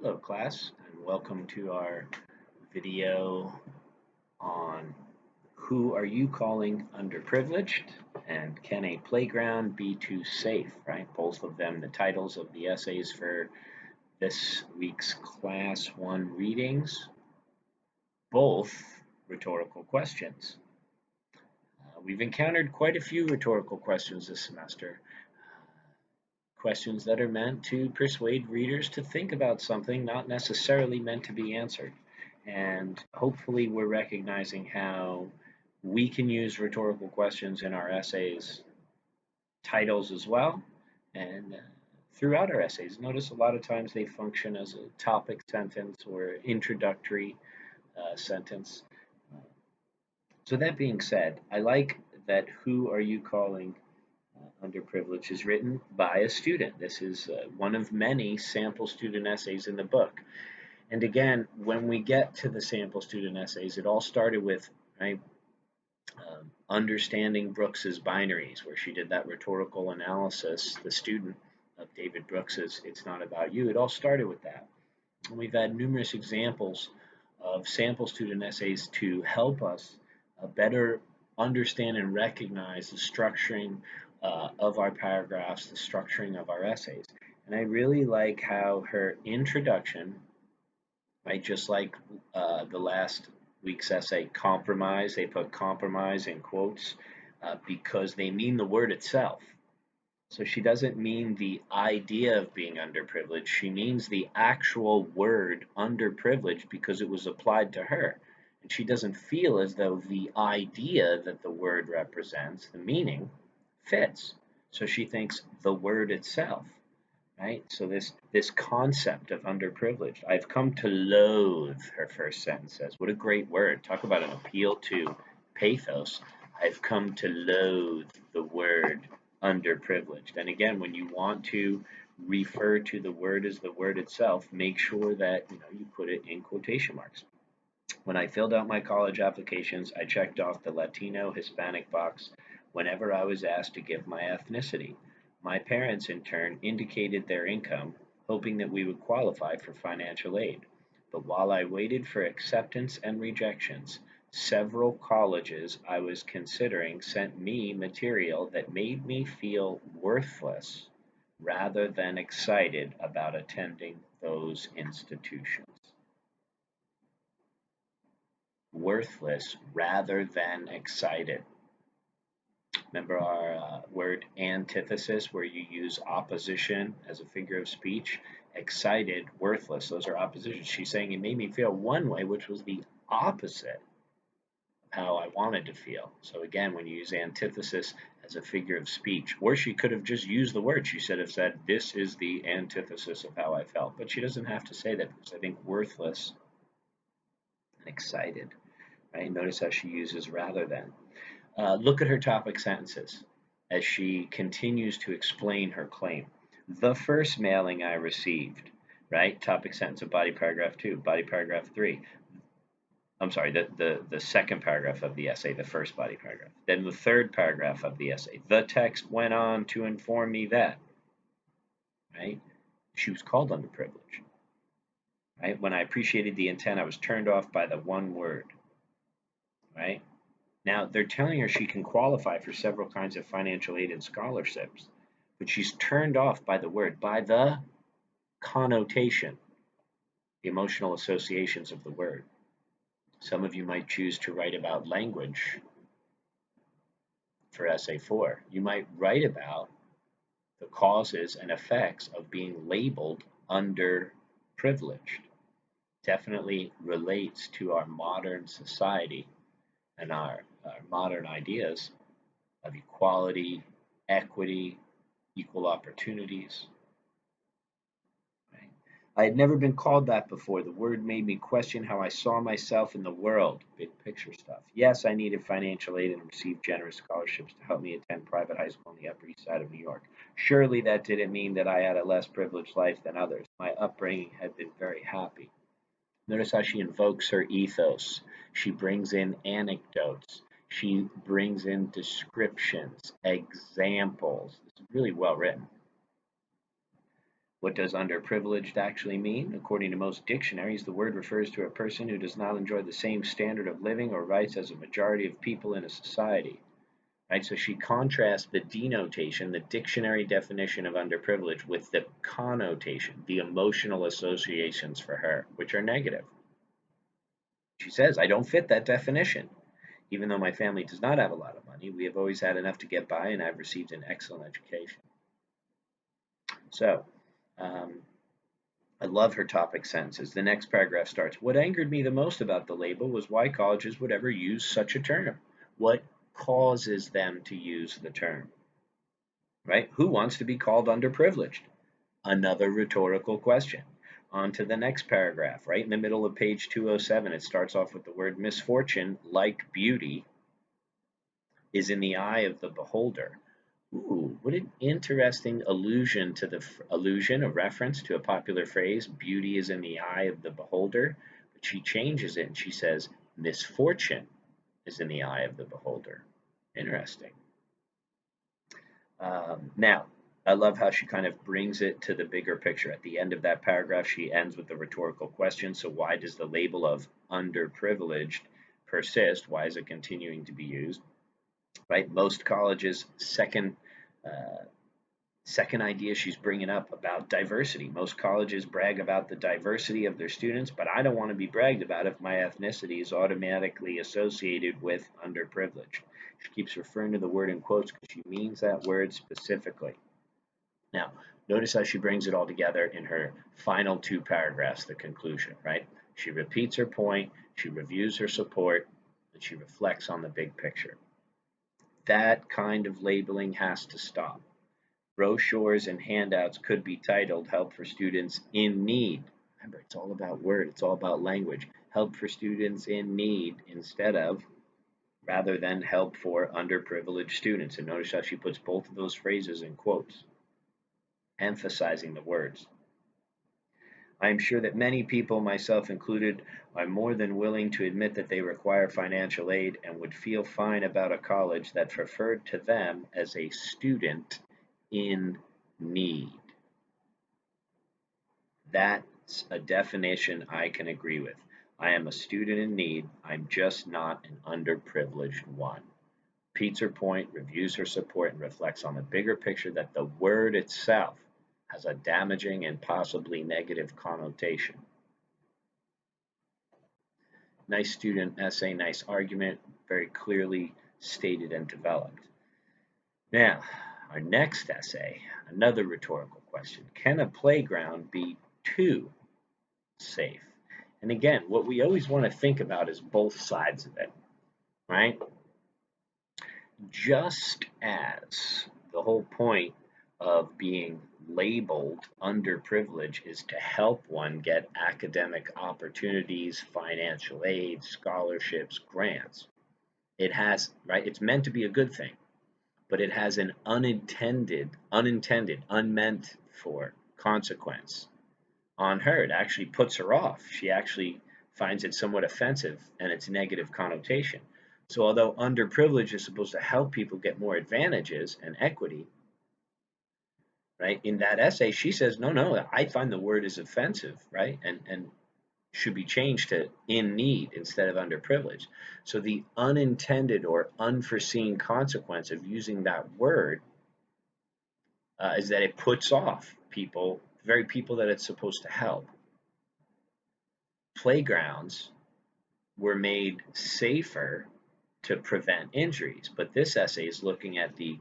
Hello class, and welcome to our video on who are you calling underprivileged and can a playground be too safe, right? Both of them the titles of the essays for this week's class 1 readings, both rhetorical questions. We've encountered quite a few rhetorical questions this semester. Questions that are meant to persuade readers to think about something, not necessarily meant to be answered. And hopefully, we're recognizing how we can use rhetorical questions in our essays titles as well. And throughout our essays, notice a lot of times they function as a topic sentence or introductory sentence. So, that being said, I like that who are you calling underprivileged is written by a student. This is one of many sample student essays in the book. And again, when we get to the sample student essays, it all started with right, understanding Brooks's binaries, where she did that rhetorical analysis, the student of David Brooks's It's Not About You. It all started with that. And we've had numerous examples of sample student essays to help us better understand and recognize the structuring of our paragraphs, the structuring of our essays. And I really like how her introduction, right, just like the last week's essay, compromise, they put compromise in quotes because they mean the word itself. So she doesn't mean the idea of being underprivileged. She means the actual word underprivileged because it was applied to her. And she doesn't feel as though the idea that the word represents, the meaning, fits. So she thinks the word itself, right? So this concept of underprivileged, I've come to loathe, her first sentence says. What a great word. Talk about an appeal to pathos. I've come to loathe the word underprivileged. And again, when you want to refer to the word as the word itself, make sure that you put it in quotation marks. When I filled out my college applications, I checked off the Latino Hispanic box whenever I was asked to give my ethnicity. My parents, in turn, indicated their income, hoping that we would qualify for financial aid. But while I waited for acceptance and rejections, several colleges I was considering sent me material that made me feel worthless rather than excited about attending those institutions. Worthless rather than excited. Remember our word antithesis, where you use opposition as a figure of speech? Excited, worthless, those are oppositions. She's saying it made me feel one way, which was the opposite of how I wanted to feel. So again, when you use antithesis as a figure of speech, or she could have just used the word. She should have said, this is the antithesis of how I felt. But she doesn't have to say that because I think worthless and excited. Right? Notice how she uses rather than. Look at her topic sentences as she continues to explain her claim. The first mailing I received, right? Topic sentence of body paragraph 2, body paragraph 3. I'm sorry, the second paragraph of the essay, the first body paragraph. Then the third paragraph of the essay. The text went on to inform me that, right? She was called underprivileged, right? When I appreciated the intent, I was turned off by the one word, right? Now, they're telling her she can qualify for several kinds of financial aid and scholarships, but she's turned off by the word, by the connotation, the emotional associations of the word. Some of you might choose to write about language for Essay 4. You might write about the causes and effects of being labeled underprivileged. Definitely relates to our modern society and our modern ideas of equality, equity, equal opportunities. Right? I had never been called that before. The word made me question how I saw myself in the world. Big picture stuff. Yes, I needed financial aid and received generous scholarships to help me attend private high school on the Upper East Side of New York. Surely that didn't mean that I had a less privileged life than others. My upbringing had been very happy. Notice how she invokes her ethos. She brings in anecdotes. She brings in descriptions, examples. It's really well written. What does underprivileged actually mean? According to most dictionaries, the word refers to a person who does not enjoy the same standard of living or rights as a majority of people in a society. Right? So she contrasts the denotation, the dictionary definition of underprivileged, with the connotation, the emotional associations for her, which are negative. She says, I don't fit that definition. Even though my family does not have a lot of money, we have always had enough to get by, and I've received an excellent education. So, I love her topic sentences. The next paragraph starts, what angered me the most about the label was why colleges would ever use such a term. What causes them to use the term? Right? Who wants to be called underprivileged? Another rhetorical question. On to the next paragraph, right in the middle of page 207, it starts off with the word misfortune, like beauty, is in the eye of the beholder. Ooh, what an interesting allusion to a reference to a popular phrase, beauty is in the eye of the beholder. But she changes it and she says, misfortune is in the eye of the beholder. Interesting. Now, I love how she kind of brings it to the bigger picture. At the end of that paragraph, she ends with the rhetorical question. So, why does the label of underprivileged persist? Why is it continuing to be used? Right? Most colleges' second idea she's bringing up about diversity. Most colleges brag about the diversity of their students, but I don't want to be bragged about if my ethnicity is automatically associated with underprivileged. She keeps referring to the word in quotes because she means that word specifically. Now, notice how she brings it all together in her final two paragraphs, the conclusion, right? She repeats her point, she reviews her support, and she reflects on the big picture. That kind of labeling has to stop. Brochures and handouts could be titled Help for Students in Need. Remember, it's all about word, it's all about language. Help for students in need instead of, rather than help for underprivileged students. And notice how she puts both of those phrases in quotes, emphasizing the words. I am sure that many people, myself included, are more than willing to admit that they require financial aid and would feel fine about a college that referred to them as a student in need. That's a definition I can agree with. I am a student in need. I'm just not an underprivileged one. Repeats her point, reviews her support, and reflects on the bigger picture that the word itself has a damaging and possibly negative connotation. Nice student essay, nice argument, very clearly stated and developed. Now, our next essay, another rhetorical question. Can a playground be too safe? And again, what we always want to think about is both sides of it, right? Just as the whole point of being labeled underprivileged is to help one get academic opportunities, financial aid, scholarships, grants. It has, right? It's meant to be a good thing, but it has an unmeant for consequence on her. It actually puts her off. She actually finds it somewhat offensive and its negative connotation. So, although underprivilege is supposed to help people get more advantages and equity, right? In that essay, she says, no, I find the word is offensive, right? And should be changed to in need instead of underprivileged. So the unintended or unforeseen consequence of using that word is that it puts off people, the very people that it's supposed to help. Playgrounds were made safer to prevent injuries, but this essay is looking at the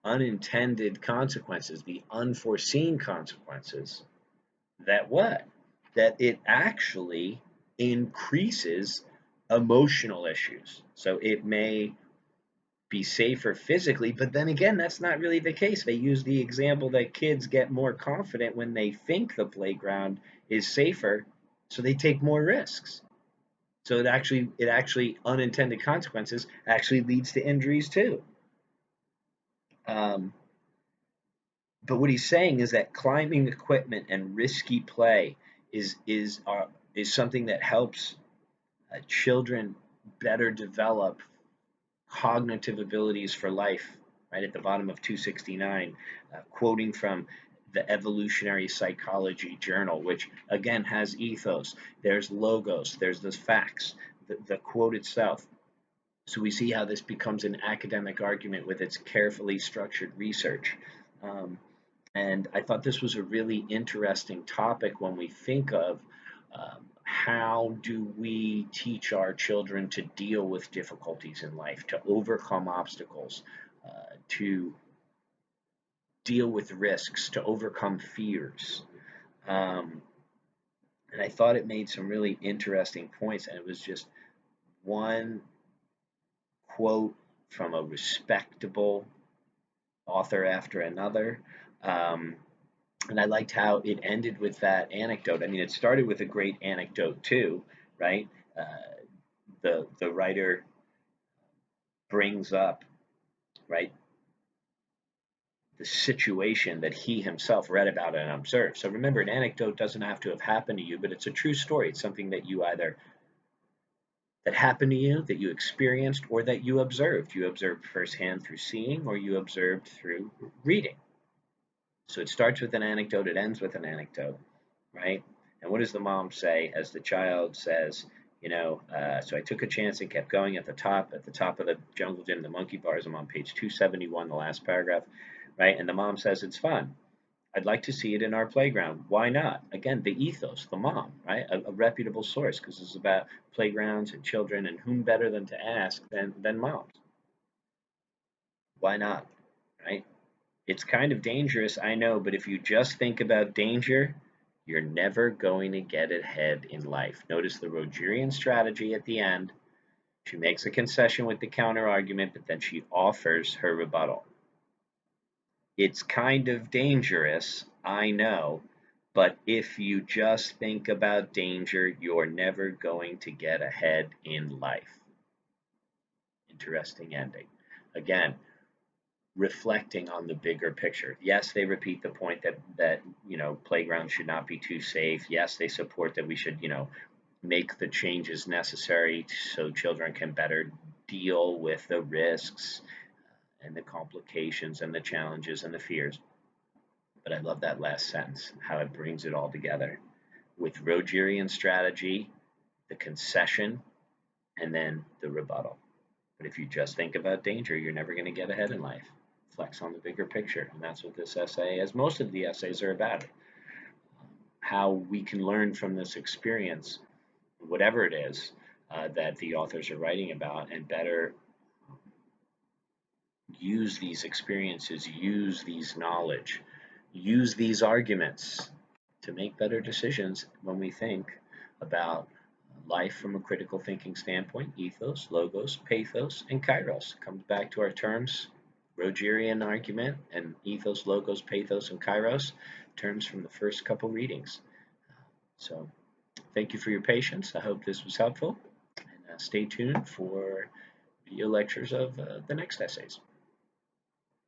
unintended consequences, the unforeseen consequences that what? That it actually increases emotional issues. So it may be safer physically, but then again, that's not really the case. They use the example that kids get more confident when they think the playground is safer, so they take more risks. So it actually unintended consequences actually leads to injuries too. Um, but what he's saying is that climbing equipment and risky play is something that helps children better develop cognitive abilities for life. Right at the bottom of 269, quoting from the Evolutionary Psychology Journal, which again has ethos. There's logos, there's the facts, the quote itself. So we see how this becomes an academic argument with its carefully structured research. Um, and I thought this was a really interesting topic when we think of how do we teach our children to deal with difficulties in life, to overcome obstacles, to deal with risks, to overcome fears. Um, and I thought it made some really interesting points, and it was just one quote from a respectable author after another. Um, and I liked how it ended with that anecdote. I mean, it started with a great anecdote too, right? Uh, the writer brings up, right, the situation that he himself read about and observed. So remember, an anecdote doesn't have to have happened to you, but it's a true story. It's something that you either that happened to you, that you experienced, or that you observed. You observed firsthand through seeing, or you observed through reading. So it starts with an anecdote, it ends with an anecdote, right? And what does the mom say as the child says, so I took a chance and kept going at the top of the jungle gym, the monkey bars. I'm on page 271, the last paragraph, right? And the mom says, it's fun. I'd like to see it in our playground. Why not? Again, the ethos, the mom, right? A reputable source, because this is about playgrounds and children, and whom better than to ask than moms? Why not, right? It's kind of dangerous, I know, but if you just think about danger, you're never going to get ahead in life. Notice the Rogerian strategy at the end. She makes a concession with the counter argument, but then she offers her rebuttal. It's kind of dangerous, I know, but if you just think about danger, you're never going to get ahead in life. Interesting ending. Again, reflecting on the bigger picture. Yes, they repeat the point that playgrounds should not be too safe. Yes, they support that we should make the changes necessary so children can better deal with the risks and the complications and the challenges and the fears. But I love that last sentence, how it brings it all together with Rogerian strategy, the concession, and then the rebuttal. But if you just think about danger, you're never going to get ahead in life. Flex on the bigger picture. And that's what this essay, as most of the essays are about, how we can learn from this experience, whatever it is that the authors are writing about, and better use these experiences, use these knowledge, use these arguments to make better decisions when we think about life from a critical thinking standpoint. Ethos, logos, pathos, and kairos. Comes back to our terms, Rogerian argument, and ethos, logos, pathos, and kairos, terms from the first couple readings. So thank you for your patience. I hope this was helpful. And stay tuned for video lectures of the next essays.